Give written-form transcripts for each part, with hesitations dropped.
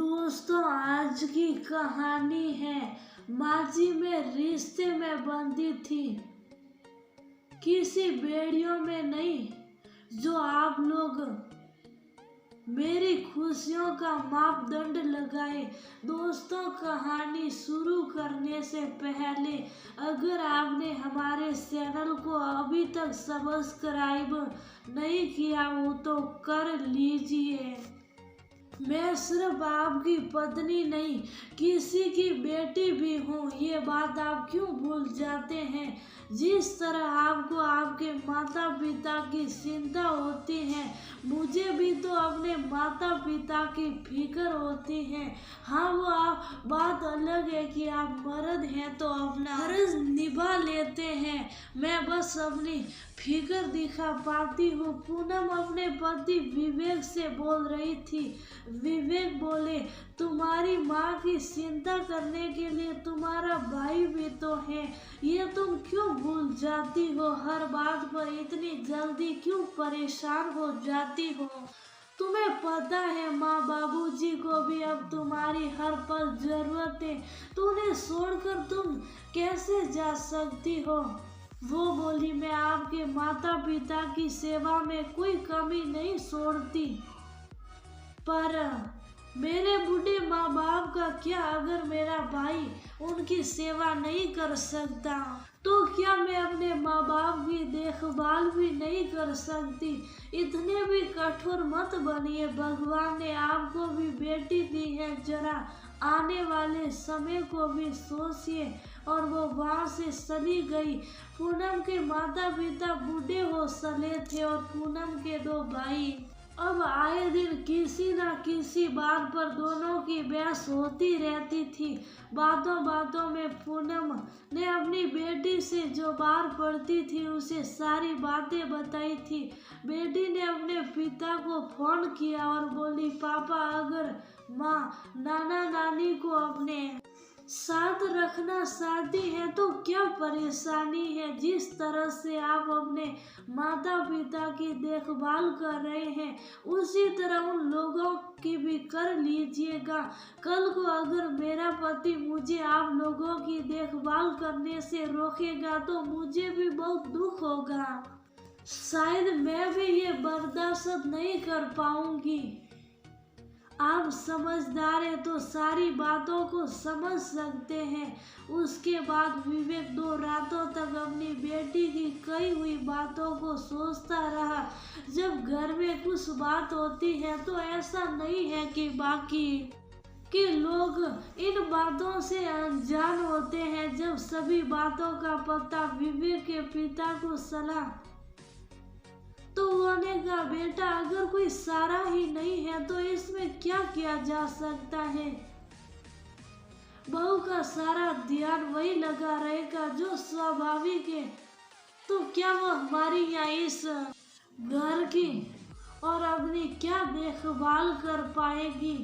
दोस्तों, आज की कहानी है माजी में रिश्ते में बंधी थी, किसी बेड़ियों में नहीं, जो आप लोग मेरी खुशियों का मापदंड लगाए। दोस्तों, कहानी शुरू करने से पहले अगर आपने हमारे चैनल को अभी तक सब्सक्राइब नहीं किया हो तो कर लीजिए। मैं सिर्फ आपकी पत्नी नहीं, किसी की बेटी भी हूँ। ये बात आप क्यों भूल जाते हैं? जिस तरह आपको आपके माता पिता की चिंता होती है, मुझे भी तो अपने माता पिता की फिक्र होती है। हाँ, वो बात अलग है कि आप मर्द हैं तो अपना फर्ज निभा लेते हैं। मैं बस अपनी फिक्र दिखा पाती हूँ। पूनम अपने पति विवेक से बोल रही थी। विवेक बोले, तुम्हारी माँ की चिंता करने के लिए तुम्हारा भाई भी तो है, ये तुम क्यों भूल जाती हो? हर बात पर इतनी जल्दी क्यों परेशान हो जाती हो? तुम्हें पता है माँ बाबूजी को भी अब तुम्हारी हर पल जरूरत है, तो उन्हें छोड़कर तुम कैसे जा सकती हो? वो बोली, मैं आपके माता पिता की सेवा में कोई कमी नहीं छोड़ती, पर मेरे बूढ़े माँ बाप का क्या? अगर मेरा भाई उनकी सेवा नहीं कर सकता तो क्या मैं अपने माँ बाप की देखभाल भी नहीं कर सकती? इतने भी कठोर मत बनिए। भगवान ने आपको भी बेटी दी है, जरा आने वाले समय को भी सोचिए। और वो वहाँ से चली गई। पूनम के माता पिता बूढ़े हो चले थे और पूनम के दो भाई। अब आए दिन किसी न किसी बात पर दोनों की बहस होती रहती थी। बातों बातों में पूनम ने अपनी बेटी से जो बात पड़ती थी उसे सारी बातें बताई थी। बेटी ने अपने पिता को फोन किया और बोली, पापा, अगर माँ नाना नानी को अपने साथ रखना चाहती है तो क्या परेशानी है? जिस तरह से आप अपने माता पिता की देखभाल कर रहे हैं, उसी तरह उन लोगों की भी कर लीजिएगा। कल को अगर मेरा पति मुझे आप लोगों की देखभाल करने से रोकेगा तो मुझे भी बहुत दुख होगा। शायद मैं भी ये बर्दाश्त नहीं कर पाऊंगी। आप समझदार हैं तो सारी बातों को समझ सकते हैं। उसके बाद विवेक 2 रातों तक अपनी बेटी की कही हुई बातों को सोचता रहा। जब घर में कुछ बात होती है तो ऐसा नहीं है कि बाकी के लोग इन बातों से अनजान होते हैं। जब सभी बातों का पता विवेक के पिता को चला तो उन्होंने कहा, बेटा, अगर कोई सारा ही नहीं है तो इसमें क्या किया जा सकता है? बहू का सारा ध्यान वही लगा रहेगा जो स्वाभाविक है, तो क्या वो हमारी या इस घर की और अपनी क्या देखभाल कर पाएगी?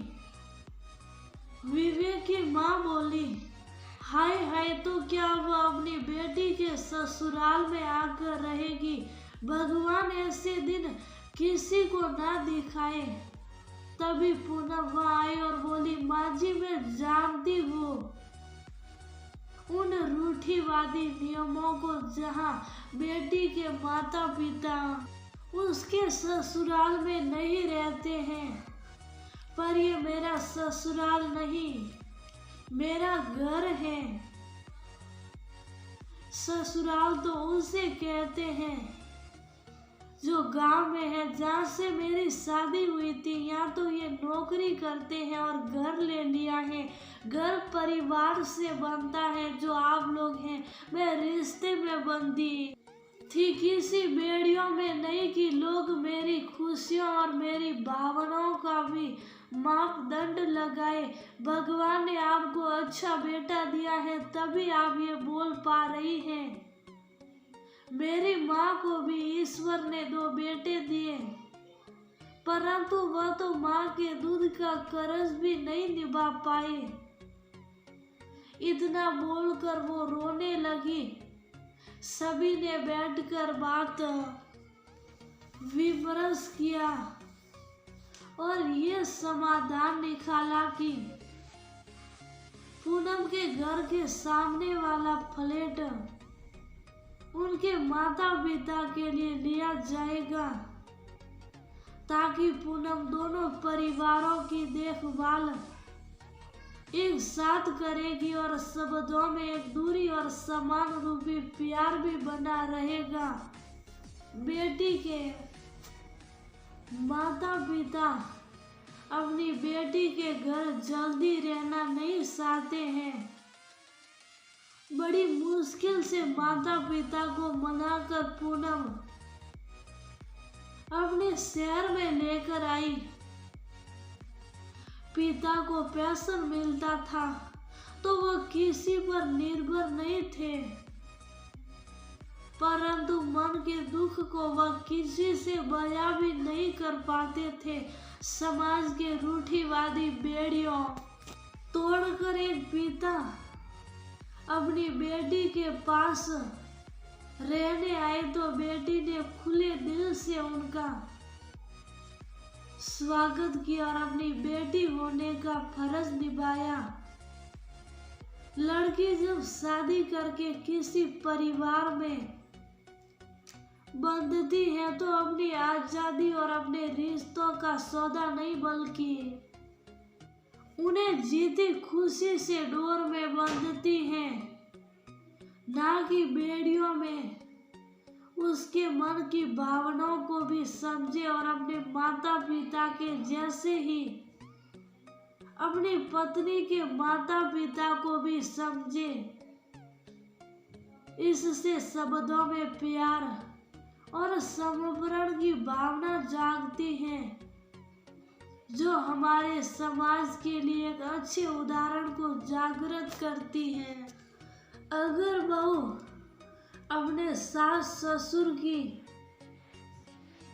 विवेक की माँ बोली, हाय हाय, तो क्या वो अपनी बेटी के ससुराल में आकर रहेगी? भगवान ऐसे दिन किसी को ना दिखाए। तभी पूनम वहाँ आई और बोली, माँ जी, मैं जानती हूँ उन रूढ़िवादी नियमों को जहाँ बेटी के माता पिता उसके ससुराल में नहीं रहते हैं, पर ये मेरा ससुराल नहीं, मेरा घर है। ससुराल तो उसे कहते हैं जो गांव में है, जहाँ से मेरी शादी हुई थी। यहाँ तो ये नौकरी करते हैं और घर ले लिया है। घर परिवार से बनता है, जो आप लोग हैं। मैं रिश्ते में बंधी थी, किसी बेड़ियों में नहीं कि लोग मेरी खुशियों और मेरी भावनाओं का भी मापदंड लगाए। भगवान ने आपको अच्छा बेटा दिया है, तभी आप ये बोल पा रही हैं। मेरी माँ को भी ईश्वर ने 2 बेटे दिए, परंतु वह तो माँ के दूध का कर्ज भी नहीं निभा पाए। इतना बोलकर वो रोने लगी। सभी ने बैठकर बात विमर्श किया और ये समाधान निकाला कि पूनम के घर के सामने वाला फ्लैट उनके माता पिता के लिए लिया जाएगा, ताकि पूनम दोनों परिवारों की देखभाल एक साथ करेगी और शब्दों में एक दूरी और समान रूपी प्यार भी बना रहेगा। बेटी के माता पिता अपनी बेटी के घर जल्दी रहना नहीं चाहते हैं। बड़ी मुश्किल से माता पिता को मनाकर पूनम अपने शहर में लेकर आई। पिता को पेंशन मिलता था तो वह किसी पर निर्भर नहीं थे, परंतु मन के दुख को वह किसी से बयां भी नहीं कर पाते थे। समाज के रूढ़िवादी बेड़ियों तोड़कर एक पिता अपनी बेटी के पास रहने आए तो बेटी ने खुले दिल से उनका स्वागत किया और अपनी बेटी होने का फर्ज निभाया। लड़की जब शादी करके किसी परिवार में बंधती है तो अपनी आजादी और अपने रिश्तों का सौदा नहीं, बल्कि उन्हें जीती खुशी से डोर में बंधती है, ना कि बेड़ियों में। उसके मन की भावनाओं को भी समझे और अपने माता पिता के जैसे ही अपनी पत्नी के माता पिता को भी समझे। इससे शब्दों में प्यार और समर्पण की भावना जागती है, जो हमारे समाज के लिए एक अच्छे उदाहरण को जागृत करती है। अगर बहू अपने सास ससुर की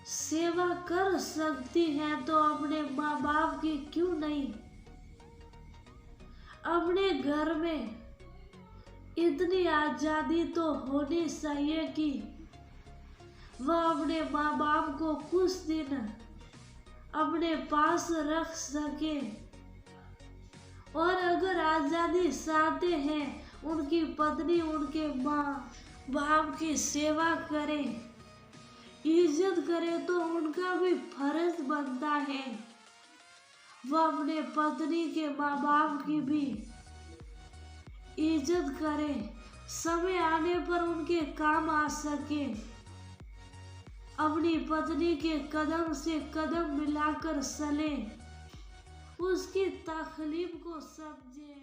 सेवा कर सकती है तो अपने माँ बाप की क्यों नहीं। अपने घर में इतनी आजादी तो होनी चाहिए कि वह अपने माँ बाप को कुछ दिन अपने पास रख सके, और अगर आजादी चाहते हैं उनकी पत्नी उनके माँ बाप की सेवा करे, इज्जत करे, तो उनका भी फर्ज बनता है वह अपने पत्नी के माँ बाप की भी इज्जत करे, समय आने पर उनके काम आ सके, अपनी पत्नी के कदम से कदम मिलाकर चले, उसकी तकलीफ को समझे।